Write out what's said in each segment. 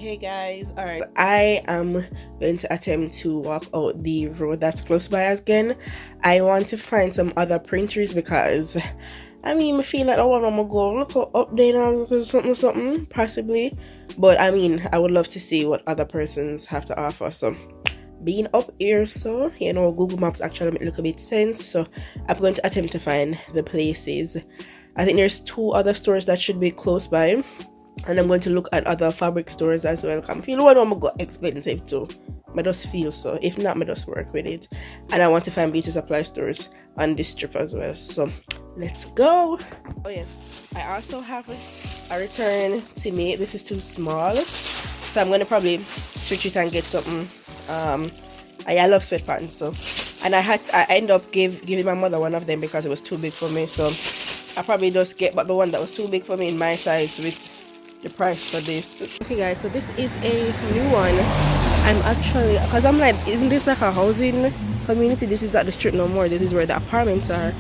Hey guys, alright, I am going to attempt to walk out the road that's close by again. I want to find some other printers because I feel like I want to go look up there and look something possibly, but I would love to see what other persons have to offer. So being up here, so Google Maps actually make a little bit sense, so I'm going to attempt to find the places. I think there's 2 other stores that should be close by, and I'm going to look at other fabric stores as well. I feel one I'm go expensive too. I just feel so. If not, I just work with it. And I want to find beauty supply stores on this trip as well. So let's go. Oh yeah, I also have a return to make. This is too small, so I'm gonna probably switch it and get something. I love sweatpants, so I end up giving my mother one of them because it was too big for me. So I probably just get but the one that was too big for me in my size with the price for this. Okay guys, so this is a new one. I'm actually, because I'm like, isn't this like a housing community? This is not the street no more. This is where the apartments are,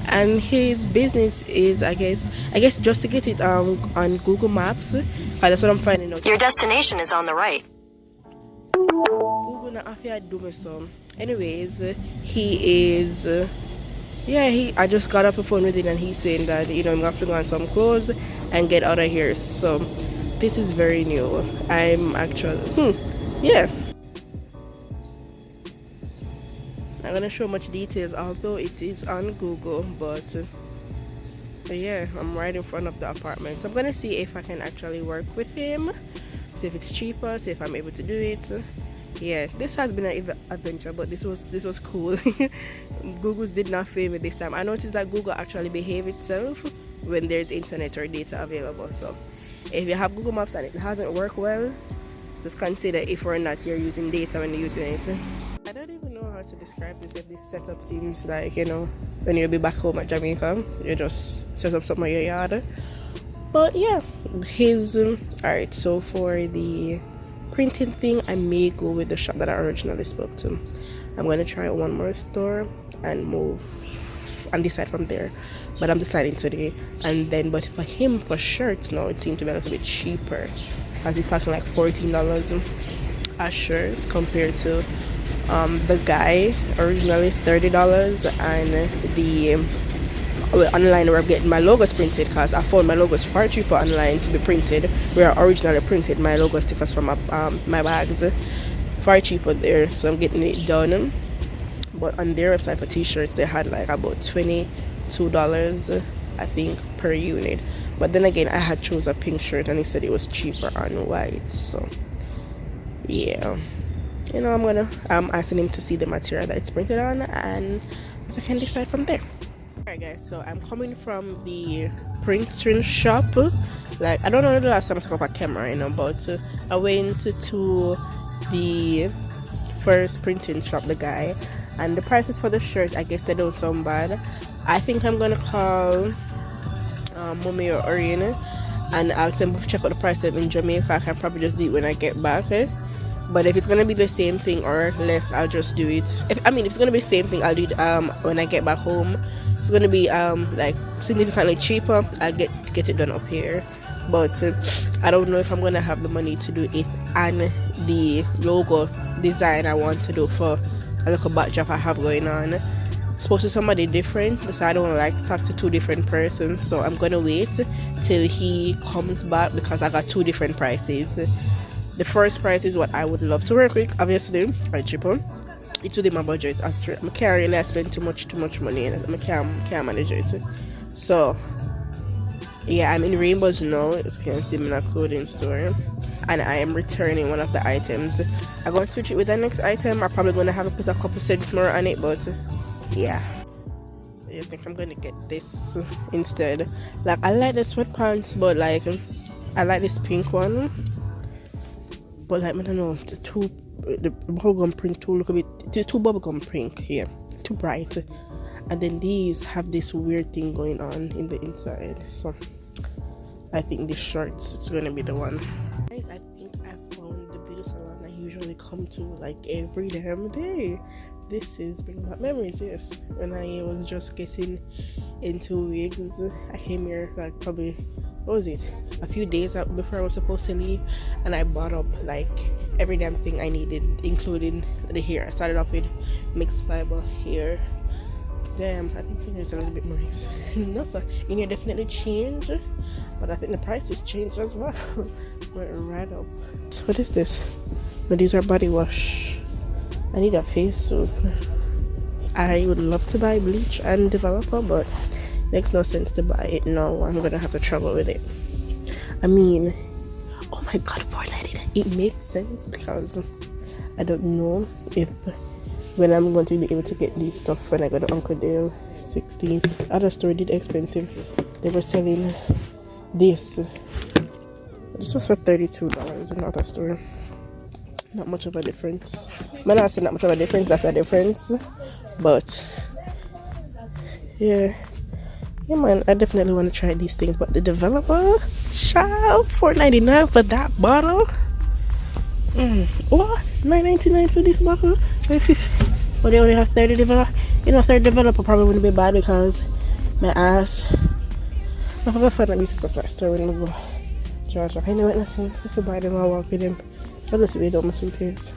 and his business is I guess just to get it on Google Maps, that's what I'm finding out. Your destination is on the right. Google not after do me some. Anyways, he is I just got off the phone with him and he's saying that I'm gonna have to go on some clothes and get out of here. So this is very new. I'm actually I'm gonna show much details, although it is on Google, but yeah, I'm right in front of the apartment. So I'm gonna see if I can actually work with him, see if it's cheaper, see if I'm able to do it. Yeah, this has been an adventure, but this was cool. Google's did not fail me this time. I noticed that Google actually behave itself when there's internet or data available. So if you have Google Maps and it hasn't worked well, just consider if or not you're using data when you're using it. I don't even know how to describe this. If this setup seems like when you'll be back home at Jamaica, you just set up something in your yard. But yeah, alright. So for the printing thing, I may go with the shop that I originally spoke to. I'm going to try one more store and move and decide from there, but I'm deciding today. But for him, for shirts now, it seemed to be a little bit cheaper, as he's talking like $14 a shirt compared to the guy originally $30. And the online where I'm getting my logos printed, because I found my logos far cheaper online to be printed, where I originally printed my logo stickers from my bags, far cheaper there. So I'm getting it done. But on their website for t-shirts, they had like about $22 I think per unit. But then again, I had chose a pink shirt and he said it was cheaper on white. So yeah, I'm asking him to see the material that it's printed on, and I can decide from there. Alright guys, so I'm coming from the printing shop. Like, I don't know the last time I took off a camera, but I went to the first printing shop, the guy, and the prices for the shirt, I guess they don't sound bad. I think I'm gonna call Mommy or Orain and ask them to check out the price in Jamaica. I can probably just do it when I get back. But if it's gonna be the same thing or less, I'll just do it. If it's gonna be the same thing, I'll do it when I get back home. It's gonna be like significantly cheaper. I'll get it done up here, but I don't know if I'm gonna have the money to do it and the logo design I want to do for a little batch of I have going on. It's supposed to be somebody different, so I don't like to talk to 2 different persons. So I'm gonna wait till he comes back, because I got 2 different prices. The first price is what I would love to work with, obviously, right, cheaper. It's within my budget. I can't really spend too much money in it. I can't manage it. So yeah, I'm in Rainbows now. As you can see, I'm in a clothing store, and I am returning one of the items. I'm gonna switch it with the next item. I'm probably gonna have to put a couple cents more on it, but yeah, I think I'm gonna get this instead. Like, I like the sweatpants, but like I like this pink one, but like I don't know, the bubblegum print too, it's too bubblegum pink here. It's too bright. And then these have this weird thing going on in the inside. So I think this shorts, it's gonna be the one. Guys, I think I found the beauty salon I usually come to like every damn day. This is bringing back memories, yes. When I was just getting into wigs, I came here like probably what was it, a few days before I was supposed to leave, and I bought up like every damn thing I needed, including the hair. I started off with mixed fiber hair. Damn, I think it's a little bit more expensive. No, sir, in here definitely changed, but I think the prices changed as well. Went right up. So what is this? No, these are body wash. I need a face soap. I would love to buy bleach and developer, but makes no sense to buy it now. I'm gonna have to travel with it. I mean, oh my god, $4.99. It makes sense because I don't know if when I'm going to be able to get these stuff when I go to Uncle Dale 16. Other store did expensive. They were selling this. This was for $32 in the other store. Not much of a difference. When I say not much of a difference, that's a difference. But yeah, man, I definitely want to try these things. But the developer, child, $4.99 for that bottle. What? $9.99 for this bottle? But they only have 30 developer. You know, 30 developer probably wouldn't be bad because my ass. I'm gonna find a beauty supply store when I go Georgia. I know what sense if you buy them, I'll walk with them. I'll just wait on my suitcase.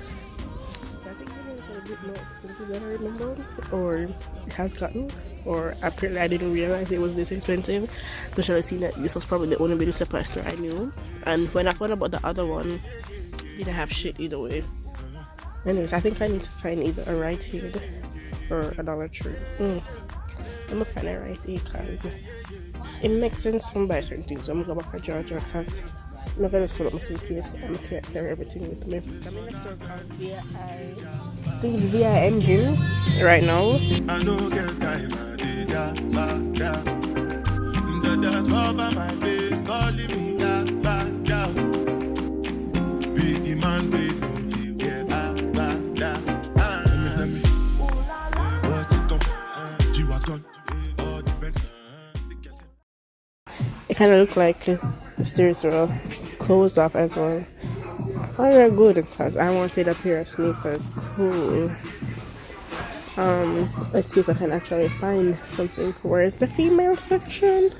I think it's a bit more expensive than I remember, or it has gotten, or apparently I didn't realize it was this expensive. Because I seen that this was probably the only beauty supply store I knew, and when I found out about the other one, it didn't have shit either way. Anyways, I think I need to find either a Rite Aid or a Dollar Tree. I'm gonna find a Rite Aid because it makes sense to buy certain things. So I'm gonna go back to Georgia because I'm not gonna just fill up my suitcase. I'm gonna carry everything with me. I'm in a store called VI. I think it's VIM Gym right now. I know get time. My face calling me big man with no get it kind of looked like the stairs were closed off as well. Oh, they're good because I wanted a pair of sneakers. Cool. Let's see if I can actually find something. Where's the female section?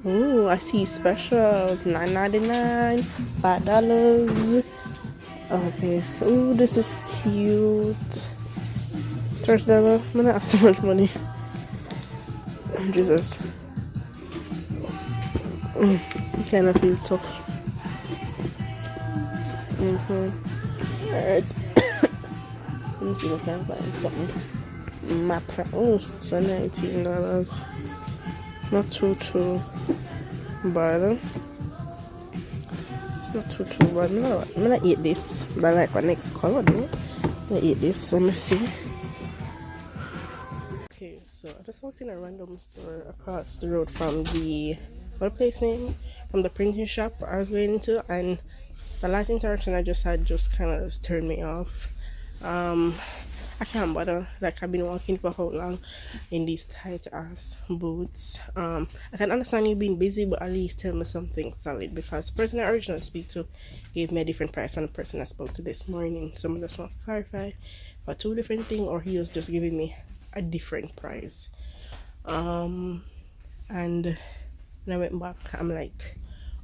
Oh, I see specials. $9.99, $5. Okay. Oh, this is cute. $30. I'm gonna have so much money. Jesus. Kind of feel tough. Alright. Let me see if I can find something. Map. Oh, so $19. Not too bad. It's not too bad. I'm gonna eat this. But I like my next color though. I'm gonna eat this. Let me see. Okay, so I just walked in a random store across the road from the place name? From the printing shop I was going to, and the last interaction I just had just kind of just turned me off. I can't bother. Like, I've been walking for how long in these tight ass boots. I can understand you being busy, but at least tell me something solid, because the person I originally speak to gave me a different price from the person I spoke to this morning. So I just want to clarify for two different things, or he was just giving me a different price. And when I went back, I'm like,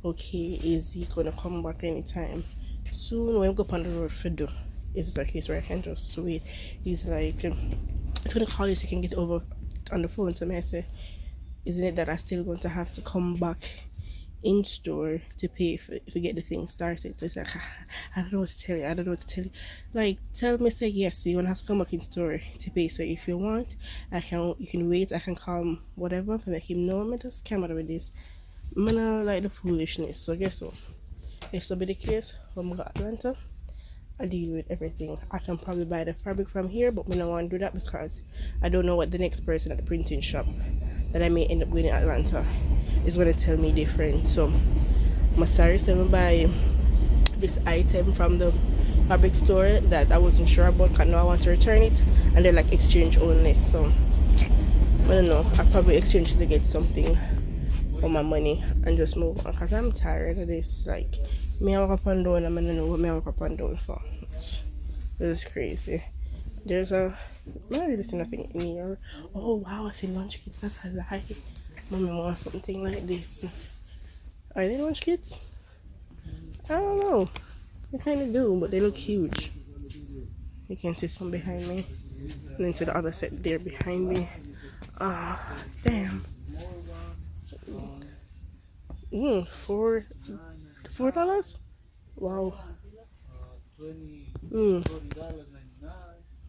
okay, is he gonna come back anytime soon? When we go on the road for do, is it a case where I can just wait? He's like, it's gonna call you so you can get over on the phone. So I say, isn't it that I'm still going to have to come back in store to pay to get the thing started? So it's like, I don't know what to tell you. Like, tell me, say yes, you're gonna have to come back in store to pay. So if you want, you can wait. I can call him, whatever, to make him know. I'm just come out with this. I'm gonna like the foolishness. So guess what? If so be the case, when I go to Atlanta, I deal with everything. I can probably buy the fabric from here, but I don't want to do that because I don't know what the next person at the printing shop that I may end up going in Atlanta is going to tell me different. So I'm sorry, so I buy this item from the fabric store that I wasn't sure about because now I want to return it, and they're like exchange only. So I don't know, I'll probably exchange it to get something for my money and just move on, because I'm tired of this. Like, me I walk up and down, and I don't know what me I walk up and down for. This is crazy. There's I don't really see nothing in here. Oh wow, I see lunch kits. That's a lie. Mommy wants something like this. Are they lunch kits? I don't know. They kind of do, but they look huge. You can see some behind me. And then to the other set there behind me. Ah, damn. $4? Wow.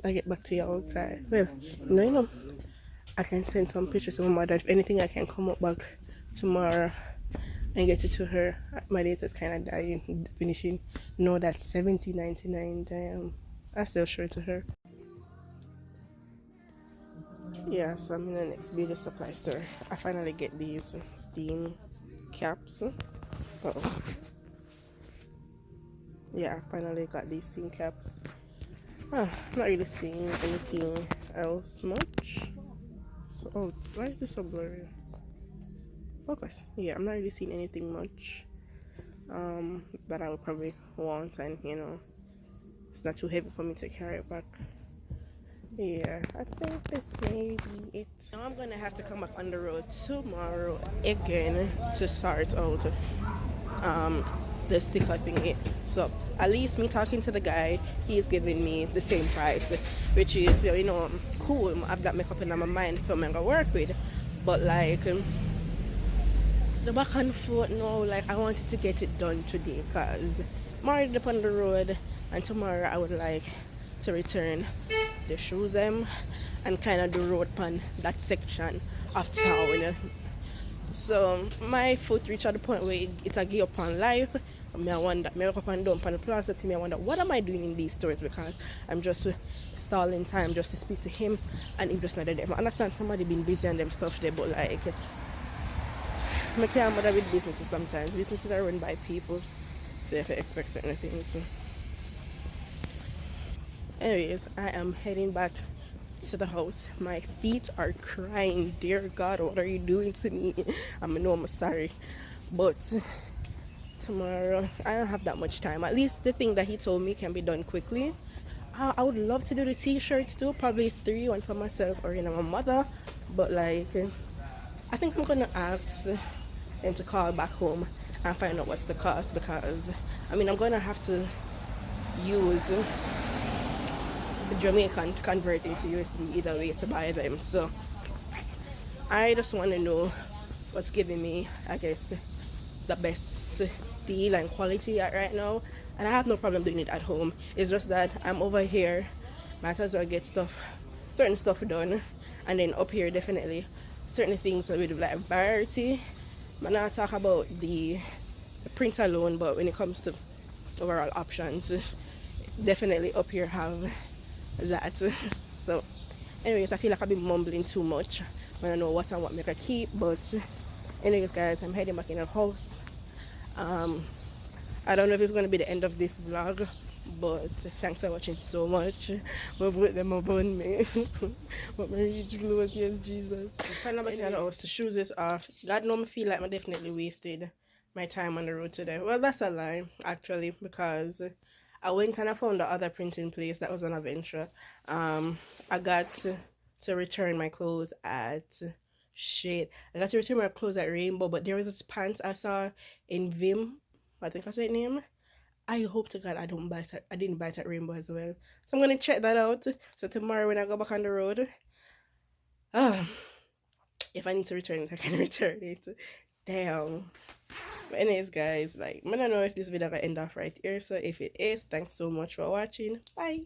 I get back to y'all, guys. Well, you know, I can send some pictures to my mother. If anything, I can come up back tomorrow and get it to her. My data's kind of dying, finishing. No, that's $70.99. Damn. I still show it to her. Yeah, so I'm in the next beauty supply store. I finally get these steam caps. Oh, yeah, I finally got these steam caps. Not really seeing anything else much. So, oh, why is this so blurry? Focus. Yeah, I'm not really seeing anything much. That I would probably want, and it's not too heavy for me to carry it back. Yeah, I think this may be it. Now I'm gonna have to come back on the road tomorrow again to sort out the sticker thingy. So at least me talking to the guy, he's giving me the same price, which is cool. I've got makeup in my mind for me to work with, but like the back and forth now, like I wanted to get it done today because I'm already up on the road, and tomorrow I would like to return the shoes them and kind of do road pan that section of town. So my foot reached at the point where it's a give up on life. I wonder, me wake up and down on the plaza to me, I wonder what am I doing in these stores, because I'm just stalling time just to speak to him, and him just not there. I understand somebody been busy and them stuff there, but like I can't bother with businesses sometimes. Businesses are run by people, so you have to expect certain things. Anyways, I am heading back to the house. My feet are crying. Dear God, what are you doing to me? I know I'm sorry, but tomorrow I don't have that much time. At least the thing that he told me can be done quickly. I would love to do the t-shirts too, probably 3, one for myself or my mother, but like I think I'm gonna ask him to call back home and find out what's the cost, because I'm gonna have to use Jamaican convert into USD either way to buy them. So I just want to know what's giving me, I guess, the best deal and quality at right now. And I have no problem doing it at home. It's just that I'm over here, might as well get certain stuff done, and then up here definitely certain things with like variety. I'm not talk about the print alone, but when it comes to overall options, definitely up here have that. So anyways, I feel like I've been mumbling too much when I know what and what make I keep. But anyways guys, I'm heading back in the house. I don't know if it's going to be the end of this vlog, but thanks for watching so much. But with them upon me. But my reach close, yes Jesus. Finally back in the house, the shoes is off. God know me feel like I definitely wasted my time on the road today. Well, that's a lie actually, because I went and I found the other printing place that was an adventure. I got to return my clothes at I got to return my clothes at Rainbow, but there was this pants I saw in Vim. I think that's her name. I hope to God I didn't buy it at Rainbow as well. So I'm gonna check that out. So tomorrow when I go back on the road, if I need to return it, I can return it. Damn. But anyways guys, like I don't know if this video gonna end off right here. So if it is, thanks so much for watching. Bye.